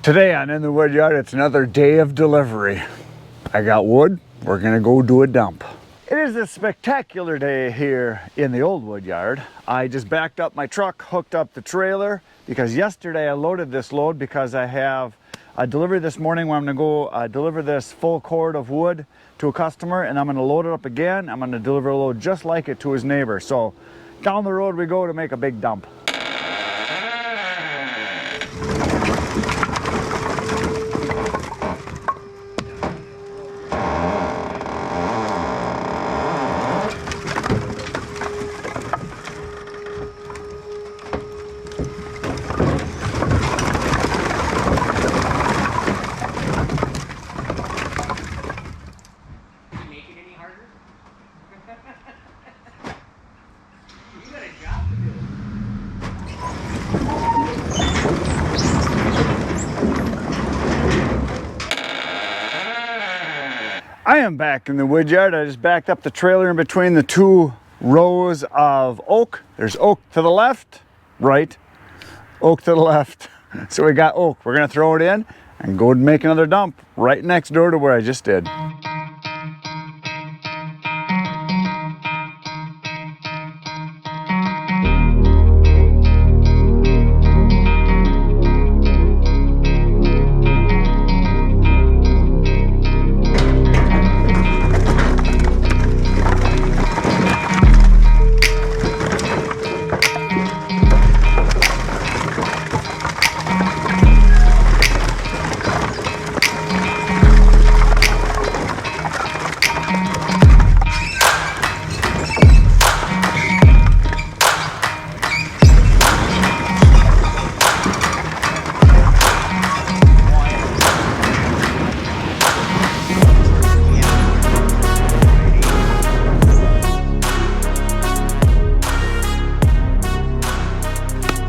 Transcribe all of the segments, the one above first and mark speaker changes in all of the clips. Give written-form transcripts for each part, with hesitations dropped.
Speaker 1: Today on In the Wood Yard, it's another day of delivery. I got wood, we're gonna go do a dump. It is a spectacular day here in the old wood yard. I just backed up my truck, hooked up the trailer, because yesterday I loaded this load because I have a delivery this morning where I'm gonna go deliver this full cord of wood to a customer, and I'm gonna load it up again. I'm gonna deliver a load just like it to his neighbor. So down the road we go to make a big dump. I am back in the wood yard. I just backed up the trailer in between the two rows of oak. There's oak to the left, right, oak to the left. So we got oak. We're gonna throw it in and go make another dump right next door to where I just did.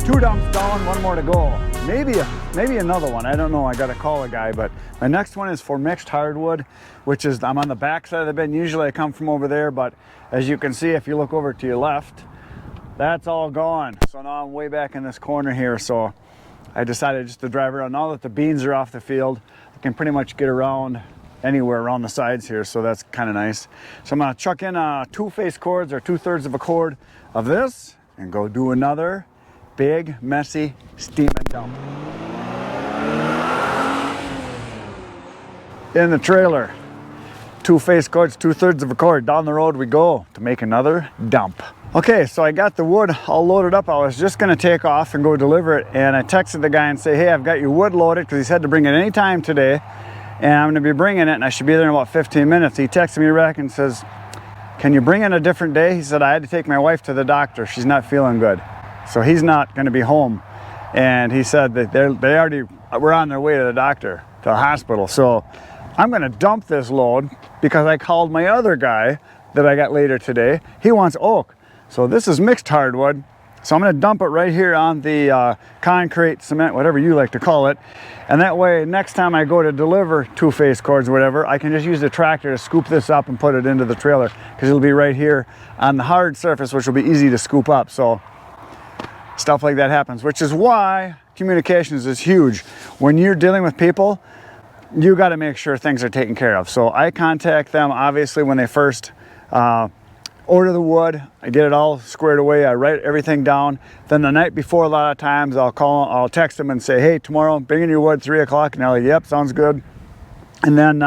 Speaker 1: Two dumps down, one more to go. Maybe another one, I don't know, I gotta call a guy, but my next one is for mixed hardwood, which is, I'm on the back side of the bin. Usually I come from over there, but as you can see, if you look over to your left, that's all gone. So now I'm way back in this corner here, so I decided just to drive around. Now that the beans are off the field, I can pretty much get around anywhere around the sides here, so that's kind of nice. So I'm gonna chuck in 2 face cords, or 2/3 of a cord of this, and go do another big, messy, steaming dump. In the trailer, 2 face cords, 2/3 of a cord. Down the road we go to make another dump. Okay, so I got the wood all loaded up. I was just gonna take off and go deliver it, and I texted the guy and say, hey, I've got your wood loaded, because he said to bring it any time today, and I'm gonna be bringing it, and I should be there in about 15 minutes. He texted me back and says, can you bring it a different day? He said, I had to take my wife to the doctor. She's not feeling good. So he's not going to be home, and he said that they already were on their way to the doctor, to the hospital. So I'm going to dump this load because I called my other guy that I got later today. He wants oak. So this is mixed hardwood. So I'm going to dump it right here on the concrete, cement, whatever you like to call it. And that way, next time I go to deliver 2 face cords or whatever, I can just use the tractor to scoop this up and put it into the trailer, because it'll be right here on the hard surface, which will be easy to scoop up. So stuff like that happens, which is why communications is huge. When you're dealing with people, you got to make sure things are taken care of. So I contact them, obviously, when they first order the wood. I get it all squared away. I write everything down. Then the night before, a lot of times, I'll text them and say, hey, tomorrow, bring in your wood 3 o'clock. And they're like, yep, sounds good. And then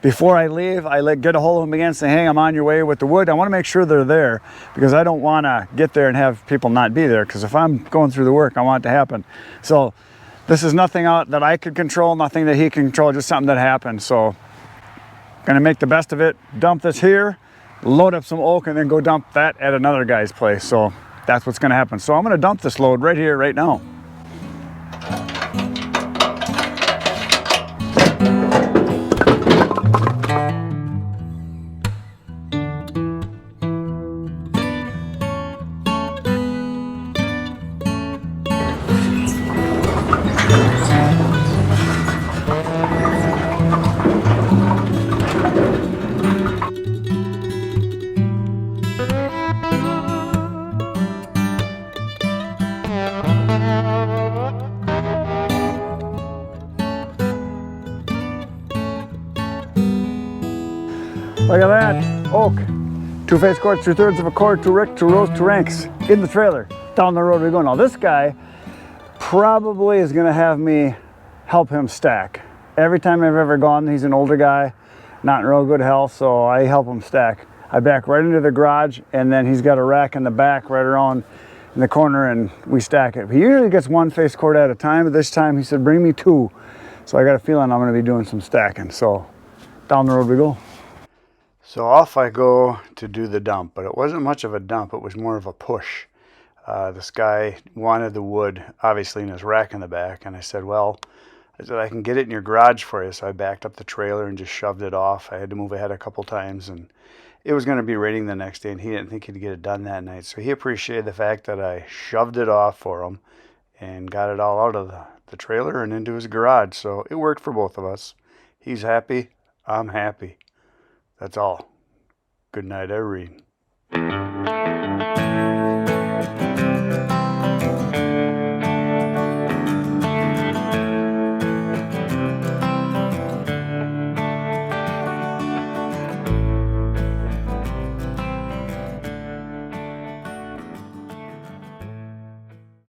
Speaker 1: before I leave, I get a hold of them again, say, hey, I'm on your way with the wood. I want to make sure they're there, because I don't want to get there and have people not be there, because if I'm going through the work, I want it to happen. So this is nothing out that I could control, nothing that he can control, just something that happened. So gonna make the best of it, dump this here, load up some oak, and then go dump that at another guy's place. So that's what's gonna happen. So I'm gonna dump this load right here, right now. Look at that, oak. 2 face quartz, 2/3 of a cord, 2 rick, 2 rows, 2 ranks in the trailer. Down the road we go. Now this guy probably is gonna have me help him stack. Every time I've ever gone, he's an older guy, not in real good health, so I help him stack. I back right into the garage, and then he's got a rack in the back right around in the corner, and we stack it. He usually gets 1 face cord at a time, but this time he said, bring me 2. So I got a feeling I'm gonna be doing some stacking. So down the road we go. So off I go to do the dump, but it wasn't much of a dump, it was more of a push. This guy wanted the wood, obviously, in his rack in the back, and I said, well, I can get it in your garage for you. So I backed up the trailer and just shoved it off. I had to move ahead a couple times, and it was going to be raining the next day, and he didn't think he'd get it done that night. So he appreciated the fact that I shoved it off for him and got it all out of the trailer and into his garage. So it worked for both of us. He's happy, I'm happy. That's all. Good night, Irene.